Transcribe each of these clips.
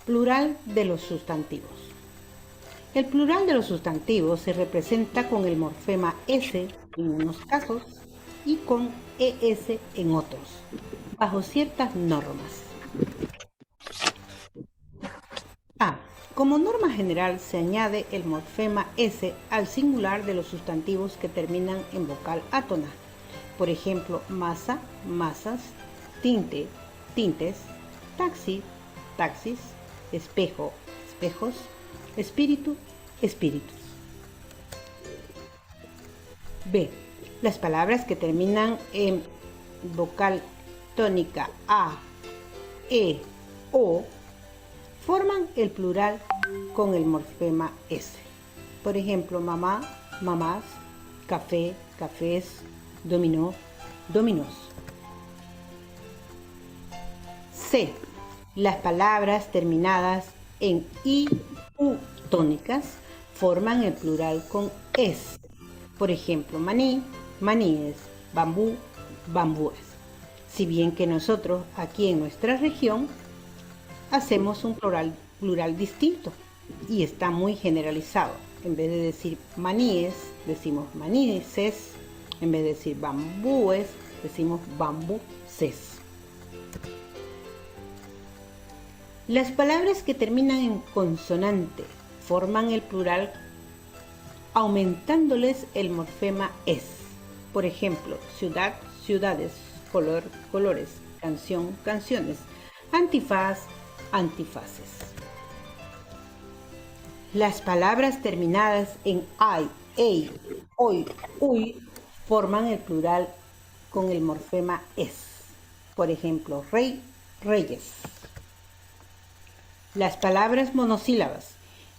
Plural de los sustantivos. El plural de los sustantivos se representa con el morfema S en unos casos y con ES en otros, bajo ciertas normas. A. Como norma general se añade el morfema S al singular de los sustantivos que terminan en vocal átona. Por ejemplo, masa, masas, tinte, tintes, taxi, taxis, espejo, espejos, espíritu, espíritus. B. Las palabras que terminan en vocal tónica A, E, O forman el plural con el morfema S. Por ejemplo, mamá, mamás, café, cafés, dominó, dominós. C. Las palabras terminadas en I, U tónicas forman el plural con S. Por ejemplo, maní, maníes, bambú, bambúes. Si bien que nosotros aquí en nuestra región hacemos un plural distinto y está muy generalizado. En vez de decir maníes, decimos maníces. En vez de decir bambúes, decimos bambúces. Las palabras que terminan en consonante forman el plural aumentándoles el morfema S. Por ejemplo, ciudad, ciudades, color, colores, canción, canciones, antifaz, antifaces. Las palabras terminadas en ay, ey, oy, uy forman el plural con el morfema S. Por ejemplo, rey, reyes. Las palabras monosílabas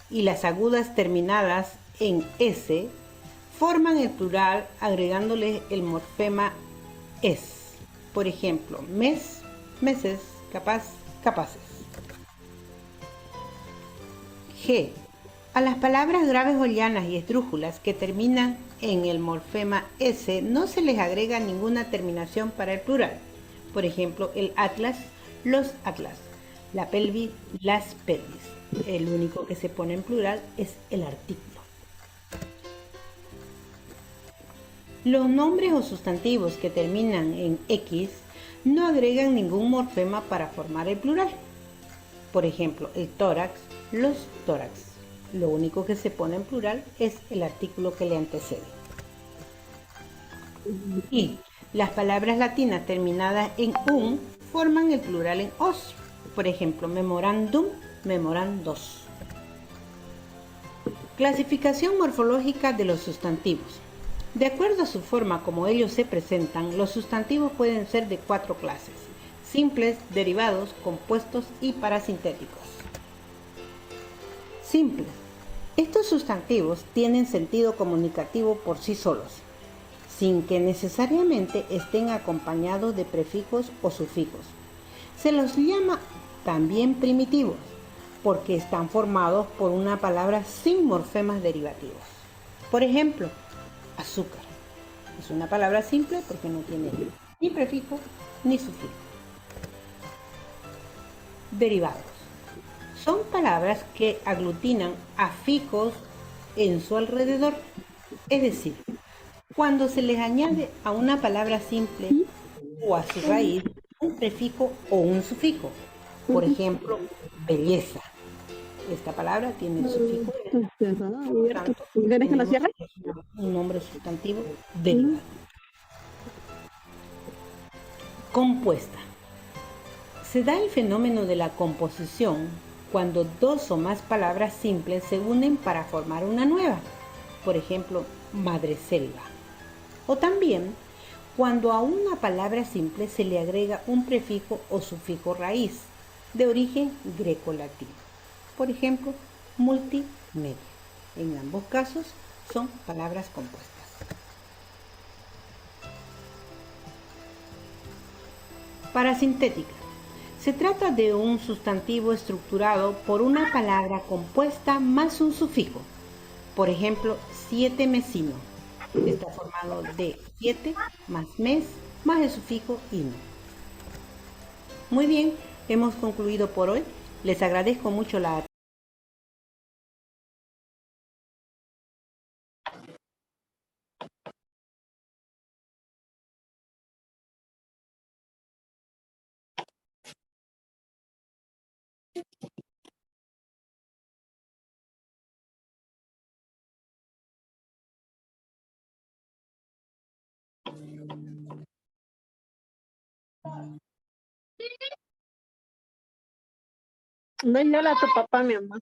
y las agudas terminadas en S forman el plural agregándole el morfema S. Por ejemplo, mes, meses, capaz, capaces. G. A las palabras graves o llanas y esdrújulas que terminan en el morfema S no se les agrega ninguna terminación para el plural. Por ejemplo, el atlas, los atlas, la pelvis, las pelvis. El único que se pone en plural es el artículo. Los nombres o sustantivos que terminan en X no agregan ningún morfema para formar el plural. Por ejemplo, el tórax, los tórax. Lo único que se pone en plural es el artículo que le antecede. Y las palabras latinas terminadas en un forman el plural en os. Por ejemplo, memorándum, memorandos. Clasificación morfológica de los sustantivos. De acuerdo a su forma como ellos se presentan, los sustantivos pueden ser de 4 clases: simples, derivados, compuestos y parasintéticos. Simples. Estos sustantivos tienen sentido comunicativo por sí solos, sin que necesariamente estén acompañados de prefijos o sufijos. Se los llama también primitivos, porque están formados por una palabra sin morfemas derivativos. Por ejemplo, azúcar. Es una palabra simple porque no tiene ni prefijo ni sufijo. Derivados. Son palabras que aglutinan afijos en su alrededor. Es decir, cuando se les añade a una palabra simple o a su raíz un prefijo o un sufijo. Por ejemplo, belleza. Esta palabra tiene el sufijo un nombre sustantivo derivado. Compuesta. Se da el fenómeno de la composición cuando 2 o más palabras simples se unen para formar una nueva. Por ejemplo, madreselva. O también cuando a una palabra simple se le agrega un prefijo o sufijo raíz de origen greco-latino. Por ejemplo, multimedia. En ambos casos son palabras compuestas. Parasintética. Se trata de un sustantivo estructurado por una palabra compuesta más un sufijo. Por ejemplo, 7 mesino. Está formado de 7 más mes más el sufijo ino. Muy bien, hemos concluido por hoy. Les agradezco mucho la atención. No llora tu papá, mi amor.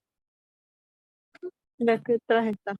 ¿De qué traje está?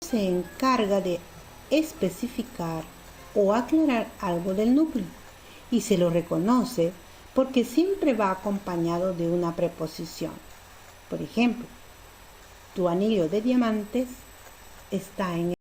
Se encarga de especificar o aclarar algo del núcleo y se lo reconoce porque siempre va acompañado de una preposición. Por ejemplo, tu anillo de diamantes está en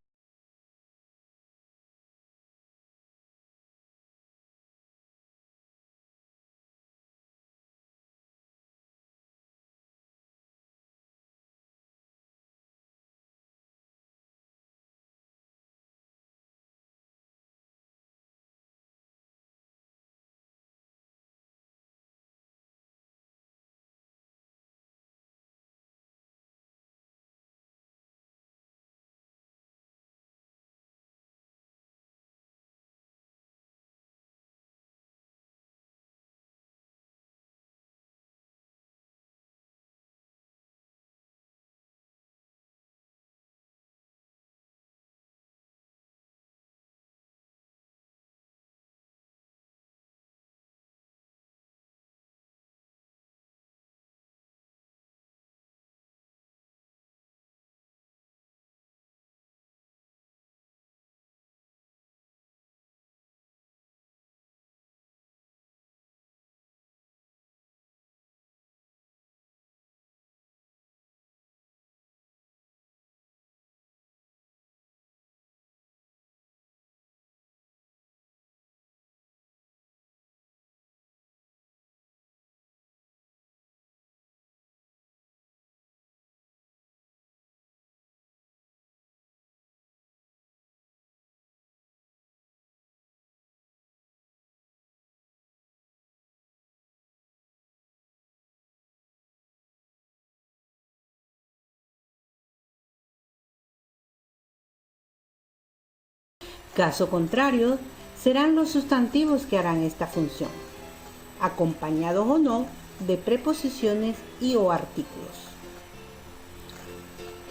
caso contrario, serán los sustantivos que harán esta función. acompañados o no de preposiciones y o artículos.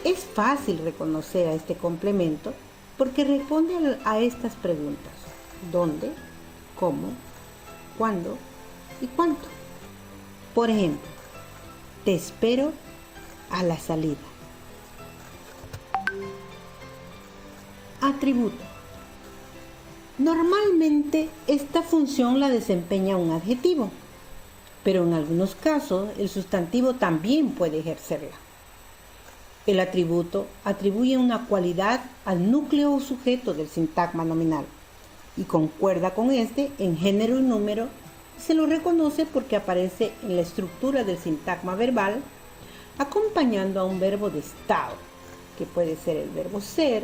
Es fácil reconocer a este complemento porque responde a estas preguntas: ¿dónde?, ¿cómo?, ¿cuándo?, y ¿cuánto? Por ejemplo, te espero a la salida. Atributo. Normalmente esta función la desempeña un adjetivo, pero en algunos casos el sustantivo también puede ejercerla. El atributo atribuye una cualidad al núcleo o sujeto del sintagma nominal y concuerda con este en género y número. Se lo reconoce porque aparece en la estructura del sintagma verbal acompañando a un verbo de estado, que puede ser el verbo ser,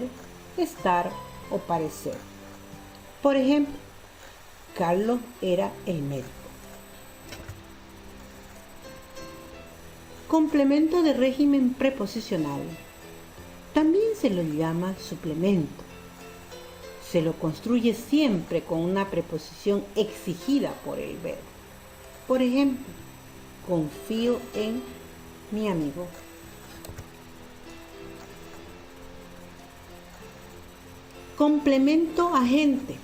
estar o parecer. Por ejemplo, Carlos era el médico. Complemento de régimen preposicional. También se lo llama suplemento. Se lo construye siempre con una preposición exigida por el verbo. Por ejemplo, confío en mi amigo. Complemento agente.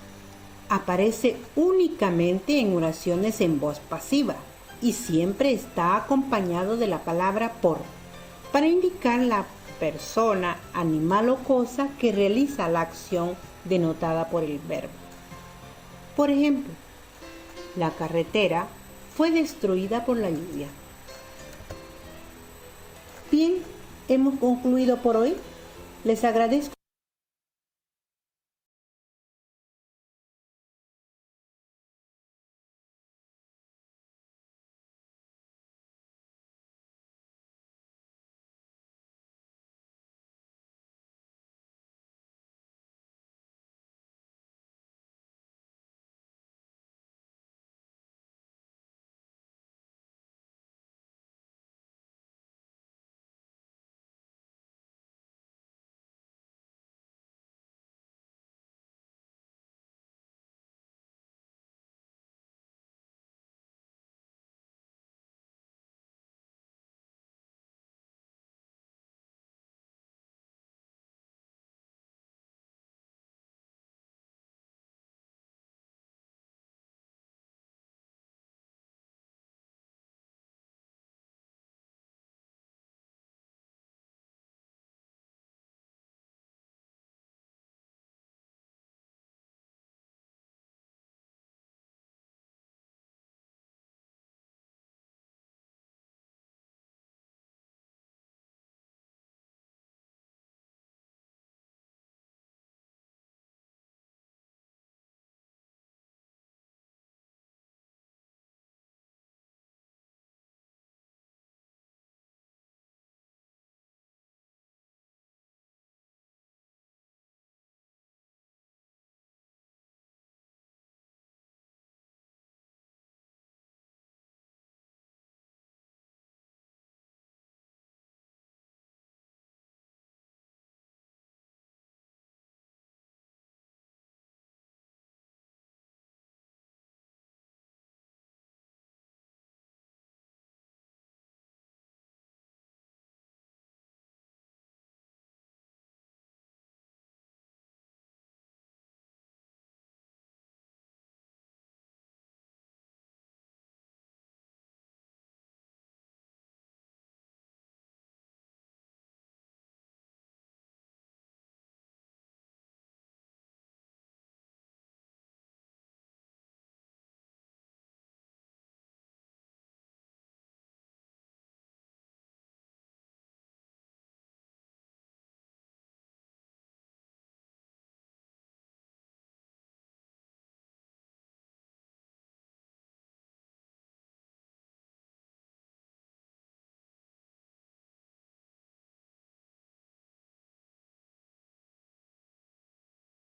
Aparece únicamente en oraciones en voz pasiva y siempre está acompañado de la palabra por, para indicar la persona, animal o cosa que realiza la acción denotada por el verbo. Por ejemplo, la carretera fue destruida por la lluvia. Bien, hemos concluido por hoy. Les agradezco.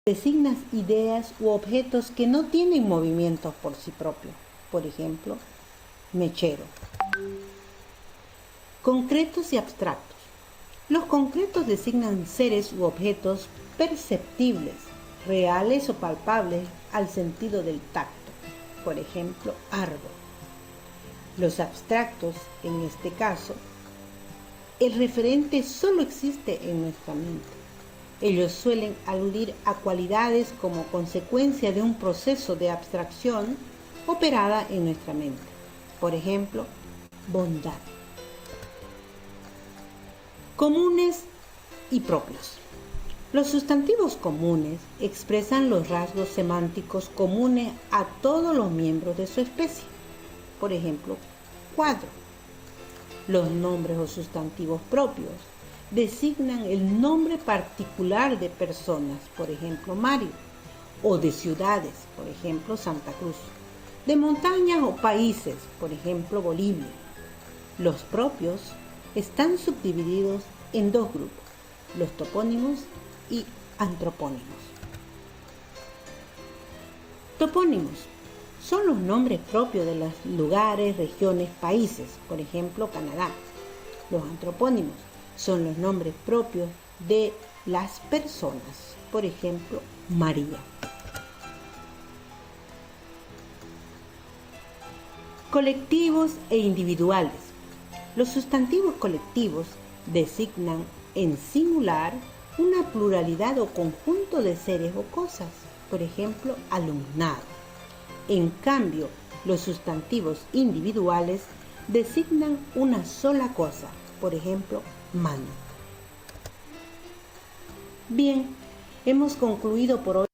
Designas ideas u objetos que no tienen movimientos por sí propios. Por ejemplo, mechero. Concretos y abstractos. Los concretos designan seres u objetos perceptibles, reales o palpables al sentido del tacto. Por ejemplo, árbol. Los abstractos, en este caso, el referente solo existe en nuestra mente. Ellos suelen aludir a cualidades como consecuencia de un proceso de abstracción operada en nuestra mente. Por ejemplo, bondad. Comunes y propios. Los sustantivos comunes expresan los rasgos semánticos comunes a todos los miembros de su especie. Por ejemplo, cuadro. Los nombres o sustantivos propios designan el nombre particular de personas, por ejemplo, Mario, o de ciudades, por ejemplo, Santa Cruz, de montañas o países, por ejemplo, Bolivia. Los propios están subdivididos en dos grupos, los topónimos y antropónimos. Topónimos son los nombres propios de los lugares, regiones, países, por ejemplo, Canadá. Los antropónimos son los nombres propios de las personas, por ejemplo, María. Colectivos e individuales. Los sustantivos colectivos designan en singular una pluralidad o conjunto de seres o cosas, por ejemplo, alumnado. En cambio, los sustantivos individuales designan una sola cosa, por ejemplo, mano. Bien, hemos concluido por hoy.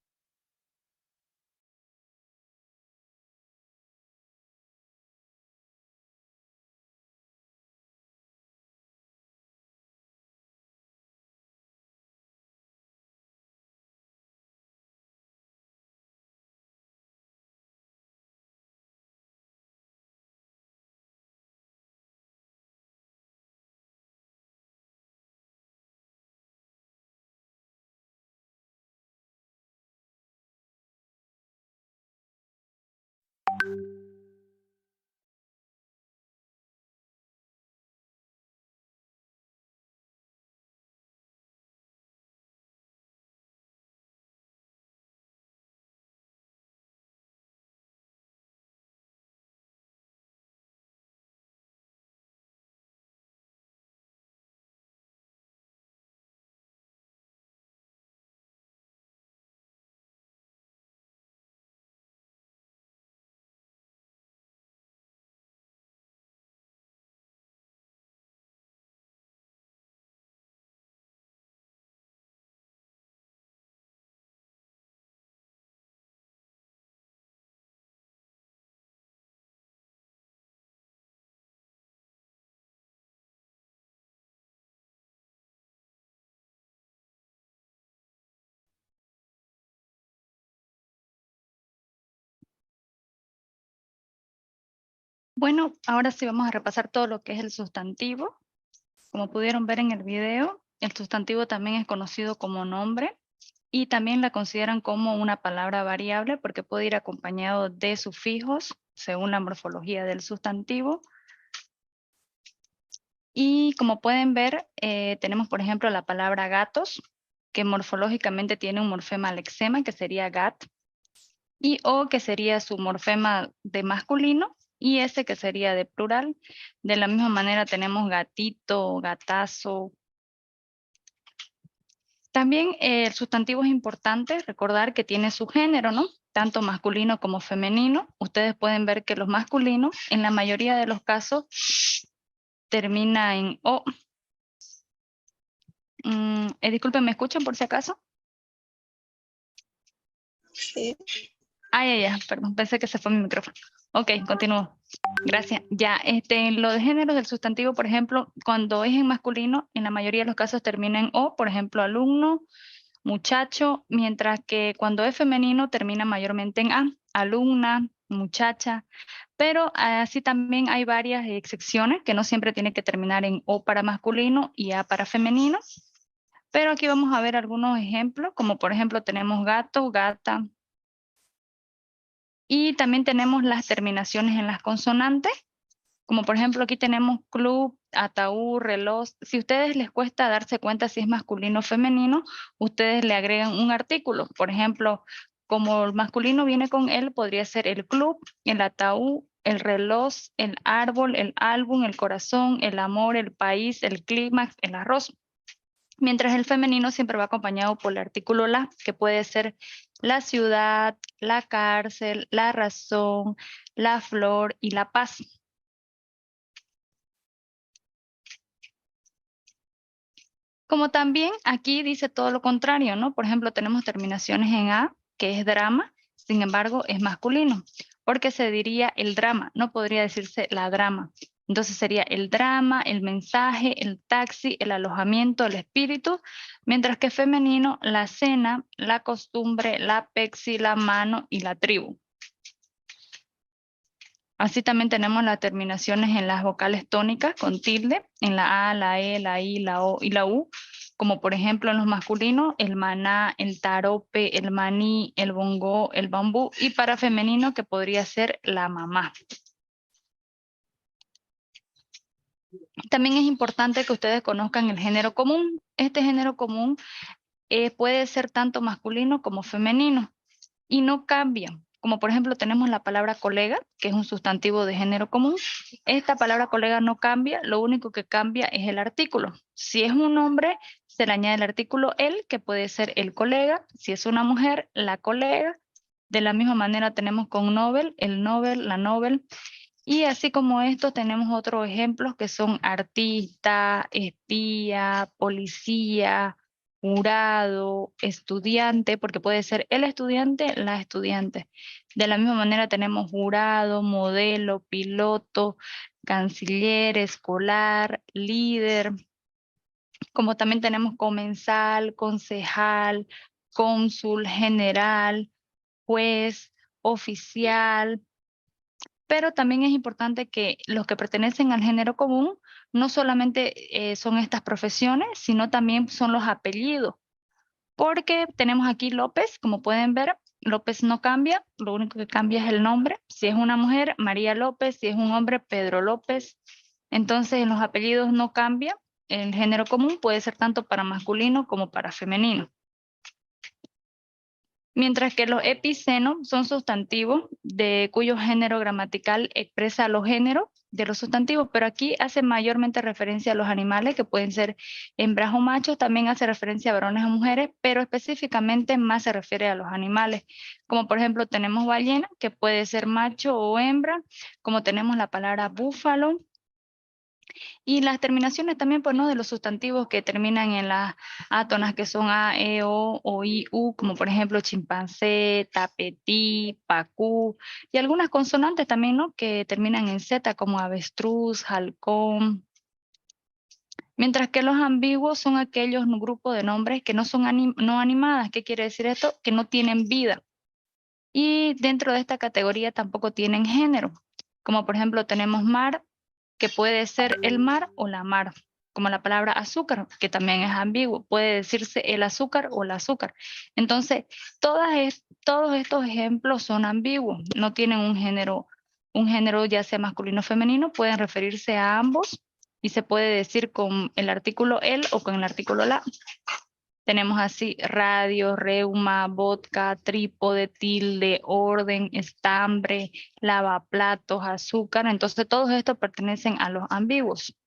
Bueno, ahora sí vamos a repasar todo lo que es el sustantivo. Como pudieron ver en el video, el sustantivo también es conocido como nombre y también la consideran como una palabra variable porque puede ir acompañado de sufijos según la morfología del sustantivo. Y como pueden ver, tenemos por ejemplo la palabra gatos, que morfológicamente tiene un morfema lexema, que sería gat, y o, que sería su morfema de masculino, y ese que sería de plural. De la misma manera tenemos gatito, gatazo. También el sustantivo es importante recordar que tiene su género, ¿no? Tanto masculino como femenino. Ustedes pueden ver que los masculinos, en la mayoría de los casos, termina en o. Disculpen, ¿me escuchan por si acaso? Sí. Ya, perdón, pensé que se fue mi micrófono. Ok, continúo. Gracias. Ya, lo de género del sustantivo, por ejemplo, cuando es en masculino, en la mayoría de los casos termina en o, por ejemplo, alumno, muchacho, mientras que cuando es femenino termina mayormente en a, alumna, muchacha, pero así también hay varias excepciones que no siempre tiene que terminar en o para masculino y a para femenino. Pero aquí vamos a ver algunos ejemplos, como por ejemplo tenemos gato, gata. Y también tenemos las terminaciones en las consonantes, como por ejemplo aquí tenemos club, ataúd, reloj. Si a ustedes les cuesta darse cuenta si es masculino o femenino, ustedes le agregan un artículo. Por ejemplo, como el masculino viene con él, podría ser el club, el ataúd, el reloj, el árbol, el álbum, el corazón, el amor, el país, el clímax, el arroz. Mientras el femenino siempre va acompañado por el artículo la, que puede ser la ciudad, la cárcel, la razón, la flor y la paz. Como también aquí dice todo lo contrario, ¿no? Por ejemplo, tenemos terminaciones en A, que es drama, sin embargo, es masculino, porque se diría el drama, no podría decirse la drama. Entonces sería el drama, el mensaje, el taxi, el alojamiento, el espíritu, mientras que femenino, la cena, la costumbre, la pexi, la mano y la tribu. Así también tenemos las terminaciones en las vocales tónicas con tilde, en la A, la E, la I, la O y la U, como por ejemplo en los masculinos, el maná, el tarope, el maní, el bongo, el bambú, y para femenino que podría ser la mamá. También es importante que ustedes conozcan el género común. Este género común puede ser tanto masculino como femenino y no cambia. Como por ejemplo tenemos la palabra colega, que es un sustantivo de género común. Esta palabra colega no cambia, lo único que cambia es el artículo. Si es un hombre, se le añade el artículo el, que puede ser el colega. Si es una mujer, la colega. De la misma manera tenemos con Nobel, el Nobel, la Nobel. Y así como esto tenemos otros ejemplos que son artista, espía, policía, jurado, estudiante, porque puede ser el estudiante, la estudiante. De la misma manera tenemos jurado, modelo, piloto, canciller, escolar, líder. Como también tenemos comensal, concejal, cónsul, general, juez, oficial. Pero también es importante que los que pertenecen al género común no solamente son estas profesiones, sino también son los apellidos. Porque tenemos aquí López, como pueden ver, López no cambia, lo único que cambia es el nombre. Si es una mujer, María López, si es un hombre, Pedro López. Entonces en los apellidos no cambia, el género común puede ser tanto para masculino como para femenino. Mientras que los epicenos son sustantivos de cuyo género gramatical expresa los géneros de los sustantivos, pero aquí hace mayormente referencia a los animales que pueden ser hembras o machos, también hace referencia a varones o mujeres, pero específicamente más se refiere a los animales, como por ejemplo tenemos ballena, que puede ser macho o hembra, como tenemos la palabra búfalo. Y las terminaciones también, pues, ¿no? De los sustantivos que terminan en las átonas que son A, E, O, I, U, como por ejemplo chimpancé, tapetí, pacú, y algunas consonantes también, ¿no? Que terminan en Z, como avestruz, halcón. Mientras que los ambiguos son aquellos grupos de nombres que no son no animadas. ¿Qué quiere decir esto? Que no tienen vida. Y dentro de esta categoría tampoco tienen género. Como por ejemplo tenemos mar, que puede ser el mar o la mar, como la palabra azúcar, que también es ambiguo, puede decirse el azúcar o el azúcar. Entonces, todos estos ejemplos son ambiguos, no tienen un género ya sea masculino o femenino, pueden referirse a ambos y se puede decir con el artículo el o con el artículo la. Tenemos así radio, reuma, vodka, trípode, tilde, orden, estambre, lavaplatos, azúcar. Entonces todos estos pertenecen a los ambiguos.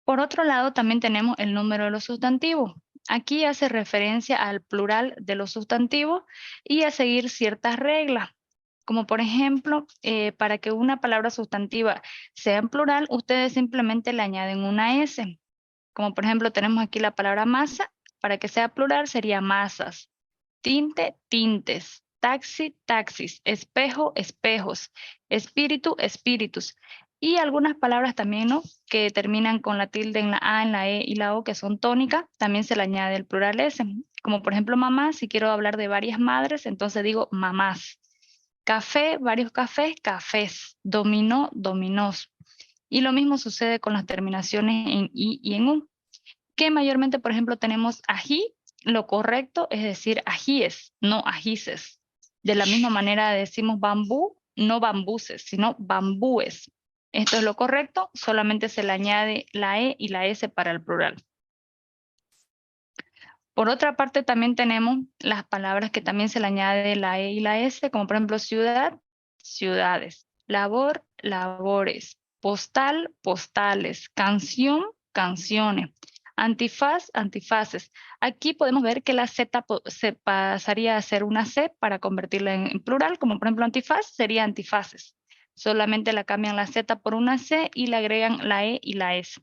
Por otro lado, también tenemos el número de los sustantivos. Aquí hace referencia al plural de los sustantivos y a seguir ciertas reglas. Como por ejemplo, para que una palabra sustantiva sea en plural, ustedes simplemente le añaden una S. Como por ejemplo tenemos aquí la palabra masa, para que sea plural sería masas, tinte, tintes, taxi, taxis, espejo, espejos, espíritu, espíritus. Y algunas palabras también, ¿no? Que terminan con la tilde en la A, en la E y la O, que son tónicas, también se le añade el plural S. Como por ejemplo mamá, si quiero hablar de varias madres, entonces digo mamás. Café, varios cafés, cafés. Dominó, dominós. Y lo mismo sucede con las terminaciones en I y en U, que mayormente, por ejemplo, tenemos ají, lo correcto es decir ajíes, no ajíces. De la misma manera decimos bambú, no bambuses, sino bambúes. Esto es lo correcto, solamente se le añade la E y la S para el plural. Por otra parte, también tenemos las palabras que también se le añade la E y la S, como por ejemplo ciudad, ciudades, labor, labores, postal, postales, canción, canciones, antifaz, antifaces. Aquí podemos ver que la Z se pasaría a ser una C para convertirla en plural, como por ejemplo antifaz sería antifaces. Solamente la cambian la Z por una C y le agregan la E y la S.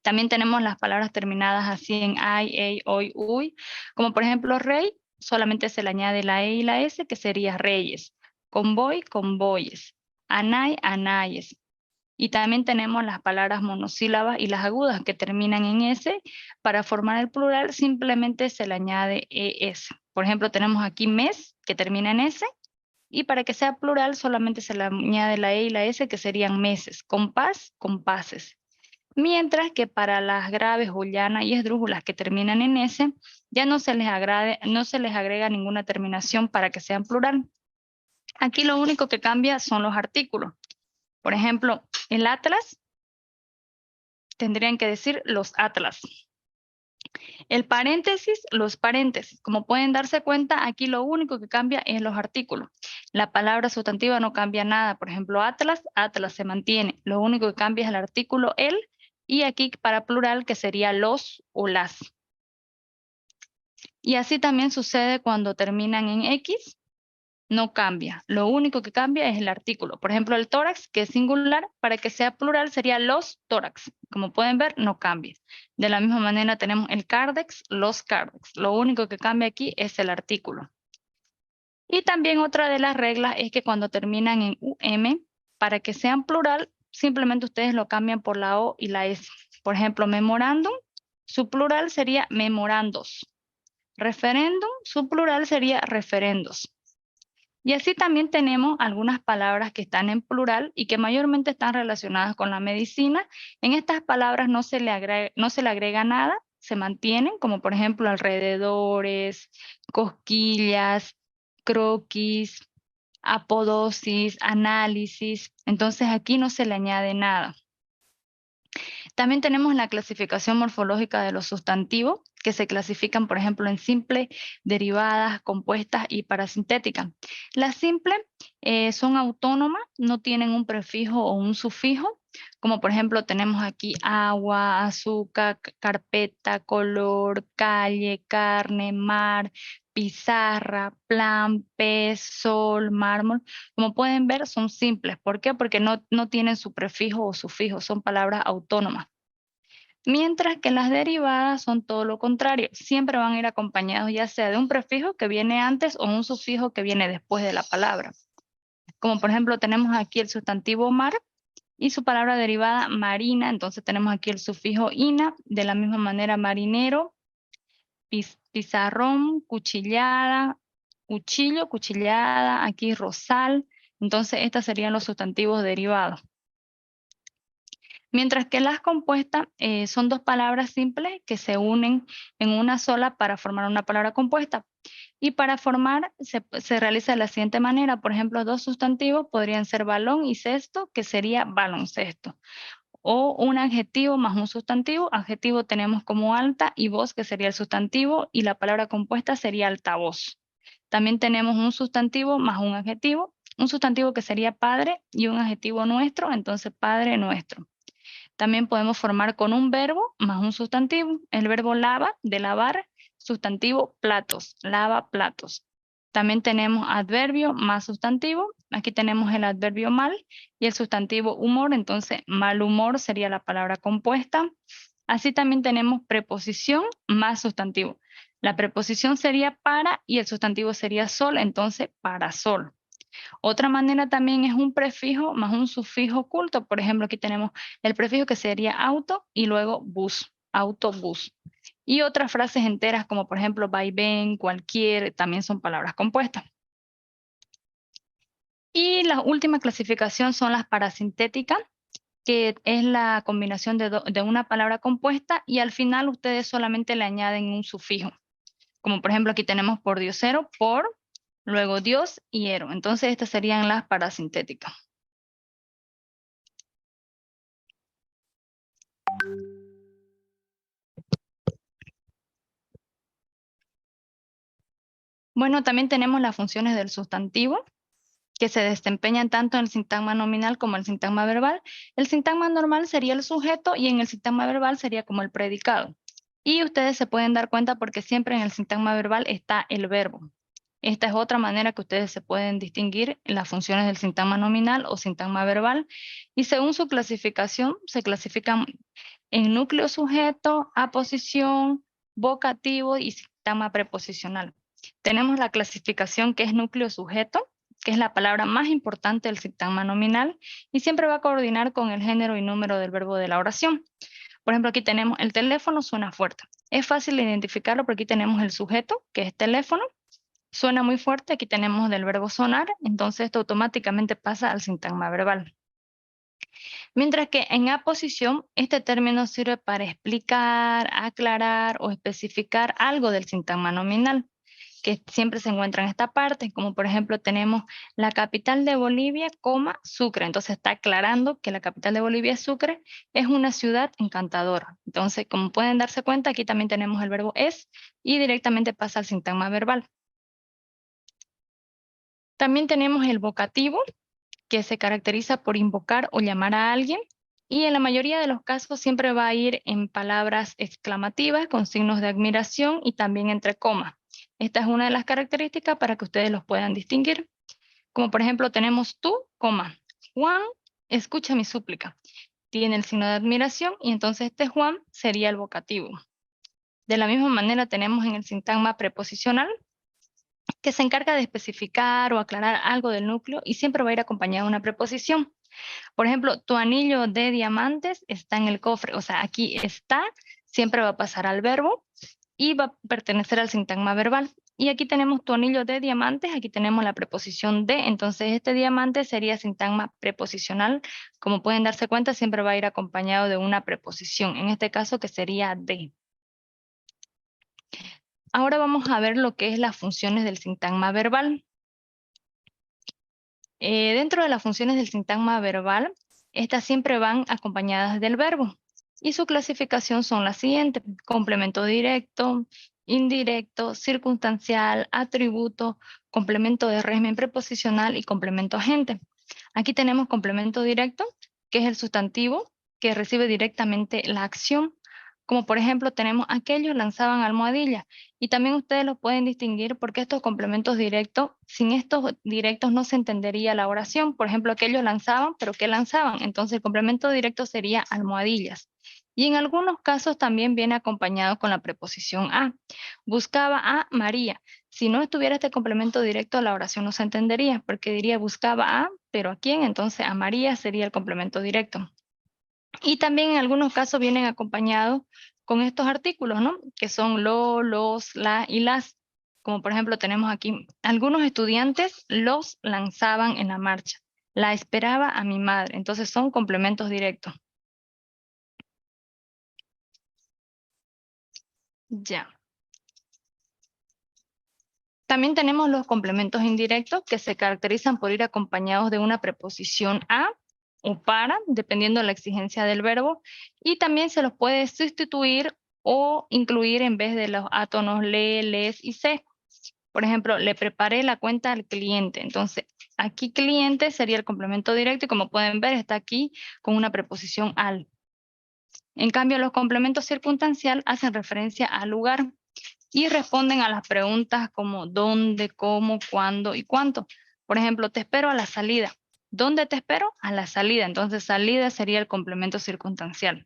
También tenemos las palabras terminadas así en ay, ey, hoy, uy, como por ejemplo rey, solamente se le añade la E y la S, que sería reyes. Convoy, convoyes. Anay, anayes. Y también tenemos las palabras monosílabas y las agudas que terminan en S. Para formar el plural simplemente se le añade ES. Por ejemplo, tenemos aquí mes, que termina en S. Y para que sea plural solamente se le añade la E y la S, que serían meses. Compás, compases. Mientras que para las graves, julianas y esdrújulas que terminan en S, ya no se les agrega ninguna terminación para que sean plural. Aquí lo único que cambia son los artículos. Por ejemplo, el atlas, tendrían que decir los atlas. El paréntesis, los paréntesis. Como pueden darse cuenta, aquí lo único que cambia es los artículos. La palabra sustantiva no cambia nada. Por ejemplo, atlas, atlas se mantiene. Lo único que cambia es el artículo el, y aquí para plural que sería los o las. Y así también sucede cuando terminan en X, no cambia. Lo único que cambia es el artículo. Por ejemplo, el tórax, que es singular, para que sea plural sería los tórax. Como pueden ver, no cambia. De la misma manera tenemos el cardex, los cardex. Lo único que cambia aquí es el artículo. Y también otra de las reglas es que cuando terminan en UM, para que sean plural, simplemente ustedes lo cambian por la O y la S. Por ejemplo, memorándum, su plural sería memorandos. Referéndum, su plural sería referendos. Y así también tenemos algunas palabras que están en plural y que mayormente están relacionadas con la medicina. En estas palabras no se le agrega nada, se mantienen, como por ejemplo alrededores, cosquillas, croquis, apodosis, análisis. Entonces aquí no se le añade nada. También tenemos la clasificación morfológica de los sustantivos, que se clasifican, por ejemplo, en simple, derivadas, compuestas y parasintéticas. Las simples son autónomas, no tienen un prefijo o un sufijo, como por ejemplo tenemos aquí agua, azúcar, carpeta, color, calle, carne, mar, pizarra, plan, pez, sol, mármol. Como pueden ver, son simples. ¿Por qué? Porque no tienen su prefijo o sufijo, son palabras autónomas. Mientras que las derivadas son todo lo contrario, siempre van a ir acompañados ya sea de un prefijo que viene antes o un sufijo que viene después de la palabra. Como por ejemplo tenemos aquí el sustantivo mar y su palabra derivada marina, entonces tenemos aquí el sufijo ina, de la misma manera marinero, pizarrón, cuchillada, cuchillo, cuchillada, aquí rosal, entonces estos serían los sustantivos derivados. Mientras que las compuestas son dos palabras simples que se unen en una sola para formar una palabra compuesta. Y para formar se realiza de la siguiente manera. Por ejemplo, dos sustantivos podrían ser balón y cesto, que sería baloncesto. O un adjetivo más un sustantivo. Adjetivo tenemos como alta y voz, que sería el sustantivo, y la palabra compuesta sería altavoz. También tenemos un sustantivo más un sustantivo que sería padre y un adjetivo nuestro, entonces padre nuestro. También podemos formar con un verbo más un sustantivo. El verbo lava, de lavar, sustantivo platos, lava platos. También tenemos adverbio más sustantivo. Aquí tenemos el adverbio mal y el sustantivo humor, entonces mal humor sería la palabra compuesta. Así también tenemos preposición más sustantivo. La preposición sería para y el sustantivo sería sol, entonces parasol. Otra manera también es un prefijo más un sufijo oculto. Por ejemplo, aquí tenemos el prefijo que sería auto y luego bus, autobús. Y otras frases enteras como por ejemplo vaivén, cualquier, también son palabras compuestas. Y la última clasificación son las parasintéticas, que es la combinación de una palabra compuesta y al final ustedes solamente le añaden un sufijo. Como por ejemplo aquí tenemos por diosero, por, luego Dios y ero. Entonces estas serían las parasintéticas. Bueno, también tenemos las funciones del sustantivo, que se desempeñan tanto en el sintagma nominal como en el sintagma verbal. El sintagma normal sería el sujeto y en el sintagma verbal sería como el predicado. Y ustedes se pueden dar cuenta porque siempre en el sintagma verbal está el verbo. Esta es otra manera que ustedes se pueden distinguir en las funciones del sintagma nominal o sintagma verbal. Y según su clasificación, se clasifican en núcleo sujeto, aposición, vocativo y sintagma preposicional. Tenemos la clasificación que es núcleo sujeto, que es la palabra más importante del sintagma nominal y siempre va a coordinar con el género y número del verbo de la oración. Por ejemplo, aquí tenemos el teléfono, suena fuerte. Es fácil identificarlo porque aquí tenemos el sujeto, que es teléfono. Suena muy fuerte, aquí tenemos del verbo sonar, entonces esto automáticamente pasa al sintagma verbal. Mientras que en aposición, este término sirve para explicar, aclarar o especificar algo del sintagma nominal, que siempre se encuentra en esta parte, como por ejemplo tenemos la capital de Bolivia, Sucre. Entonces está aclarando que la capital de Bolivia, Sucre, es una ciudad encantadora. Entonces, como pueden darse cuenta, aquí también tenemos el verbo es y directamente pasa al sintagma verbal. También tenemos el vocativo, que se caracteriza por invocar o llamar a alguien, y en la mayoría de los casos siempre va a ir en palabras exclamativas con signos de admiración y también entre comas. Esta es una de las características para que ustedes los puedan distinguir. Como por ejemplo tenemos tú, Juan, escucha mi súplica. Tiene el signo de admiración y entonces este Juan sería el vocativo. De la misma manera tenemos en el sintagma preposicional, que se encarga de especificar o aclarar algo del núcleo y siempre va a ir acompañado de una preposición. Por ejemplo, tu anillo de diamantes está en el cofre. O sea, aquí está, siempre va a pasar al verbo y va a pertenecer al sintagma verbal. Y aquí tenemos tu anillo de diamantes, aquí tenemos la preposición de, entonces este diamante sería sintagma preposicional. Como pueden darse cuenta, siempre va a ir acompañado de una preposición, en este caso que sería de. Ahora vamos a ver lo que es las funciones del sintagma verbal. Dentro de las funciones del sintagma verbal, estas siempre van acompañadas del verbo. Y su clasificación son las siguientes: complemento directo, indirecto, circunstancial, atributo, complemento de régimen preposicional y complemento agente. Aquí tenemos complemento directo, que es el sustantivo que recibe directamente la acción. Como por ejemplo tenemos aquellos lanzaban almohadillas. Y también ustedes los pueden distinguir porque estos complementos directos, sin estos directos no se entendería la oración. Por ejemplo, aquellos lanzaban, pero ¿qué lanzaban? Entonces el complemento directo sería almohadillas. Y en algunos casos también viene acompañado con la preposición a. Buscaba a María. Si no estuviera este complemento directo, la oración no se entendería, porque diría buscaba a, pero ¿a quién? Entonces a María sería el complemento directo. Y también en algunos casos vienen acompañados con estos artículos, ¿no? Que son lo, los, la y las. Como por ejemplo tenemos aquí, algunos estudiantes los lanzaban en la marcha. La esperaba a mi madre. Entonces son complementos directos. Ya. También tenemos los complementos indirectos que se caracterizan por ir acompañados de una preposición a o para, dependiendo de la exigencia del verbo, y también se los puede sustituir o incluir en vez de los átonos le, les y se. Por ejemplo, le preparé la cuenta al cliente. Entonces, aquí cliente sería el complemento directo y como pueden ver está aquí con una preposición al. En cambio, los complementos circunstancial hacen referencia al lugar y responden a las preguntas como dónde, cómo, cuándo y cuánto. Por ejemplo, te espero a la salida. ¿Dónde te espero? A la salida. Entonces, salida sería el complemento circunstancial.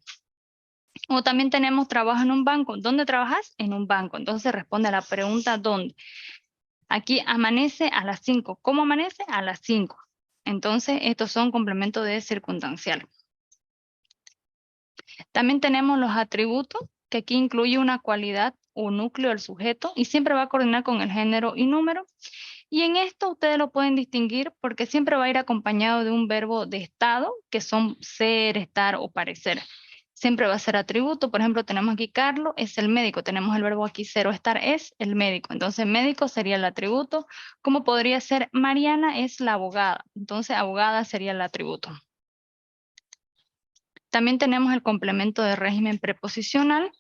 O también tenemos trabajo en un banco. ¿Dónde trabajas? En un banco. Entonces, responde a la pregunta ¿dónde? Aquí amanece a las 5. ¿Cómo amanece? A las 5. Entonces, estos son complementos de circunstancial. También tenemos los atributos, que aquí incluye una cualidad o núcleo del sujeto y siempre va a coordinar con el género y número. Y en esto ustedes lo pueden distinguir porque siempre va a ir acompañado de un verbo de estado, que son ser, estar o parecer. Siempre va a ser atributo. Por ejemplo, tenemos aquí Carlos, es el médico. Tenemos el verbo aquí ser o estar, es el médico. Entonces, médico sería el atributo. Como podría ser Mariana es la abogada. Entonces, abogada sería el atributo. También tenemos el complemento de régimen preposicional,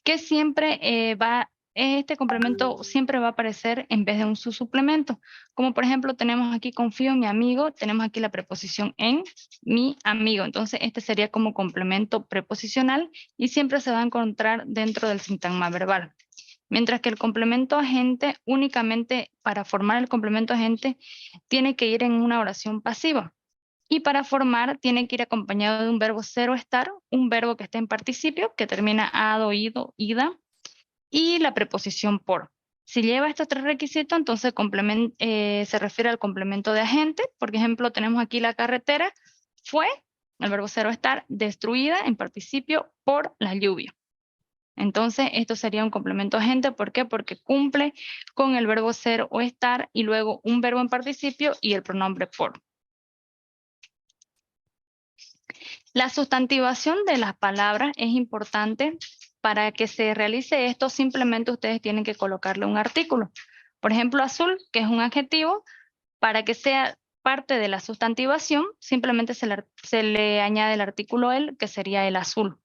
que siempre va este complemento siempre va a aparecer en vez de un suplemento. Como por ejemplo tenemos aquí confío en mi amigo, tenemos aquí la preposición en mi amigo. Entonces este sería como complemento preposicional y siempre se va a encontrar dentro del sintagma verbal. Mientras que el complemento agente, únicamente para formar el complemento agente, tiene que ir en una oración pasiva. Y para formar, tiene que ir acompañado de un verbo ser o estar, un verbo que esté en participio, que termina ado, ido, ida, y la preposición por. Si lleva estos tres requisitos, entonces se refiere al complemento de agente. Por ejemplo, tenemos aquí la carretera, fue, el verbo ser o estar, destruida en participio por la lluvia. Entonces, esto sería un complemento agente. ¿Por qué? Porque cumple con el verbo ser o estar y luego un verbo en participio y el pronombre por. La sustantivación de las palabras es importante. Para que se realice esto, simplemente ustedes tienen que colocarle un artículo. Por ejemplo, azul, que es un adjetivo, para que sea parte de la sustantivación, simplemente se le añade el artículo el, que sería el azul.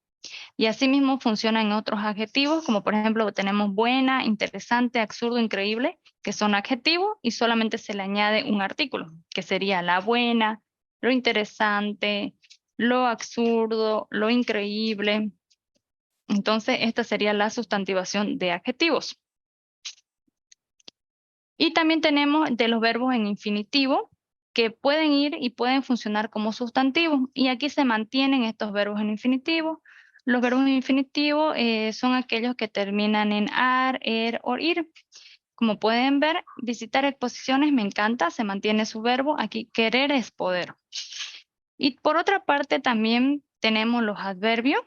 Y asimismo funciona en otros adjetivos, como por ejemplo tenemos buena, interesante, absurdo, increíble, que son adjetivos y solamente se le añade un artículo, que sería la buena, lo interesante, lo absurdo, lo increíble. Entonces, esta sería la sustantivación de adjetivos. Y también tenemos de los verbos en infinitivo, que pueden ir y pueden funcionar como sustantivos. Y aquí se mantienen estos verbos en infinitivo. Los verbos en infinitivo son aquellos que terminan en ar, o ir. Como pueden ver, visitar exposiciones me encanta, se mantiene su verbo. Aquí querer es poder. Y por otra parte también tenemos los adverbios,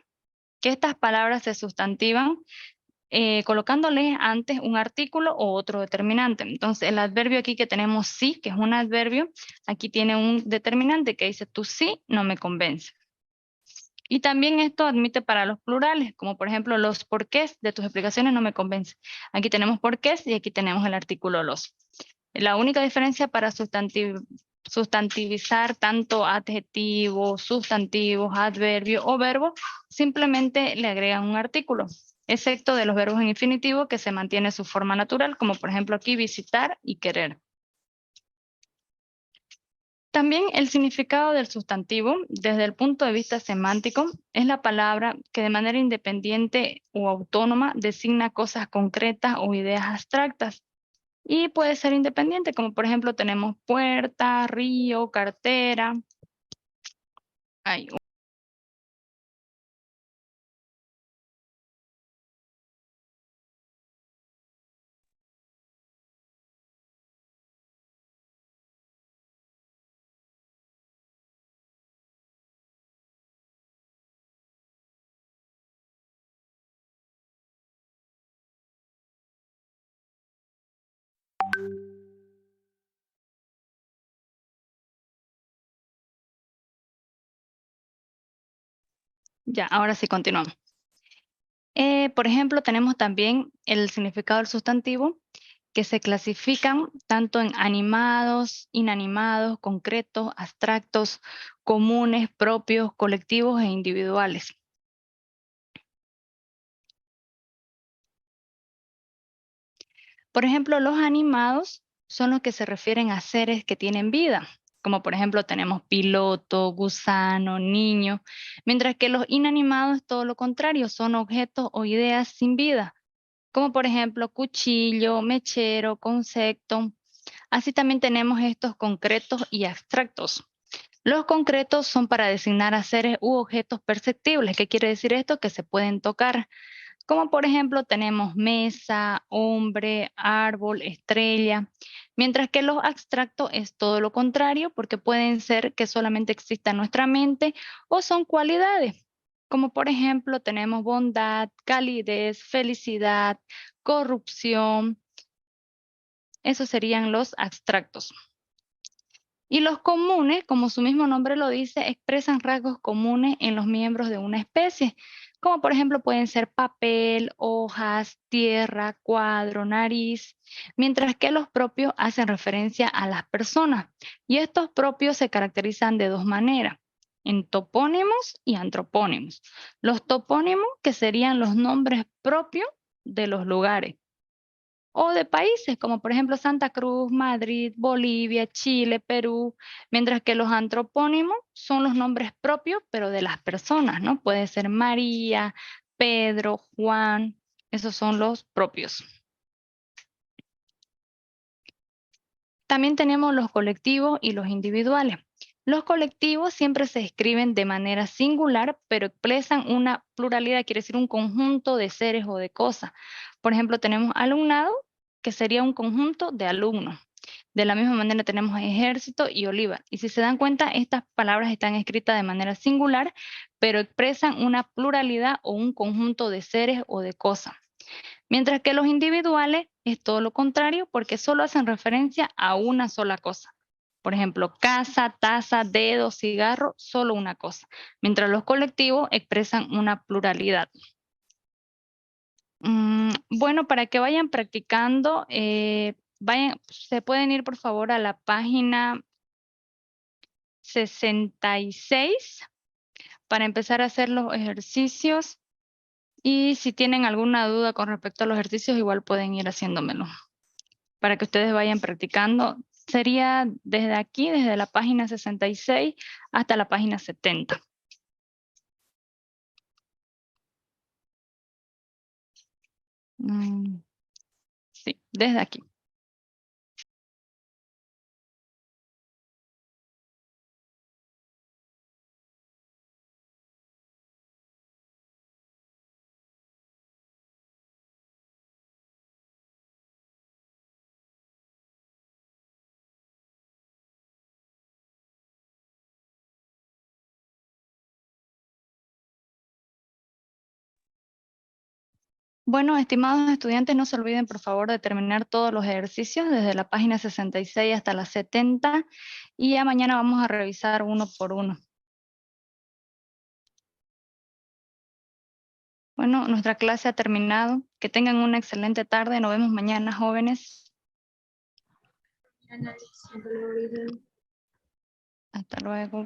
que estas palabras se sustantivan colocándoles antes un artículo o otro determinante. Entonces, el adverbio aquí que tenemos sí, que es un adverbio, aquí tiene un determinante que dice tú sí no me convence. Y también esto admite para los plurales, como por ejemplo los porqués de tus explicaciones no me convence. Aquí tenemos porqués y aquí tenemos el artículo los. La única diferencia para sustantivizar tanto adjetivos, sustantivos, adverbios o verbos, simplemente le agregan un artículo, excepto de los verbos en infinitivo que se mantiene su forma natural, como por ejemplo aquí visitar y querer. También el significado del sustantivo, desde el punto de vista semántico, es la palabra que de manera independiente o autónoma designa cosas concretas o ideas abstractas. Y puede ser independiente, como por ejemplo tenemos puerta, río, cartera. Ay, ya, ahora sí continuamos. Por ejemplo, tenemos también el significado del sustantivo, que se clasifican tanto en animados, inanimados, concretos, abstractos, comunes, propios, colectivos e individuales. Por ejemplo, los animados son los que se refieren a seres que tienen vida, como por ejemplo tenemos piloto, gusano, niño, mientras que los inanimados es todo lo contrario, son objetos o ideas sin vida, como por ejemplo cuchillo, mechero, concepto. Así también tenemos estos concretos y abstractos. Los concretos son para designar a seres u objetos perceptibles. ¿Qué quiere decir esto? Que se pueden tocar. Como por ejemplo tenemos mesa, hombre, árbol, estrella. Mientras que los abstractos es todo lo contrario porque pueden ser que solamente exista en nuestra mente o son cualidades. Como por ejemplo tenemos bondad, calidez, felicidad, corrupción. Esos serían los abstractos. Y los comunes, como su mismo nombre lo dice, expresan rasgos comunes en los miembros de una especie, como por ejemplo pueden ser papel, hojas, tierra, cuadro, nariz, mientras que los propios hacen referencia a las personas. Y estos propios se caracterizan de dos maneras, en topónimos y antropónimos. Los topónimos, que serían los nombres propios de los lugares, o de países, como por ejemplo Santa Cruz, Madrid, Bolivia, Chile, Perú, mientras que los antropónimos son los nombres propios, pero de las personas, ¿no? Puede ser María, Pedro, Juan, esos son los propios. También tenemos los colectivos y los individuales. Los colectivos siempre se escriben de manera singular, pero expresan una pluralidad, quiere decir un conjunto de seres o de cosas. Por ejemplo, tenemos alumnado, que sería un conjunto de alumnos. De la misma manera tenemos ejército y oliva. Y si se dan cuenta, estas palabras están escritas de manera singular, pero expresan una pluralidad o un conjunto de seres o de cosas. Mientras que los individuales es todo lo contrario porque solo hacen referencia a una sola cosa. Por ejemplo, casa, taza, dedo, cigarro, solo una cosa. Mientras los colectivos expresan una pluralidad. Bueno, para que vayan practicando, se pueden ir por favor a la página 66 para empezar a hacer los ejercicios. Y si tienen alguna duda con respecto a los ejercicios, igual pueden ir haciéndomelo. Para que ustedes vayan practicando. Sería desde aquí, desde la página 66 hasta la página 70. Sí, desde aquí. Bueno, estimados estudiantes, no se olviden por favor de terminar todos los ejercicios desde la página 66 hasta la 70 y ya mañana vamos a revisar uno por uno. Bueno, nuestra clase ha terminado. Que tengan una excelente tarde. Nos vemos mañana, jóvenes. Hasta luego.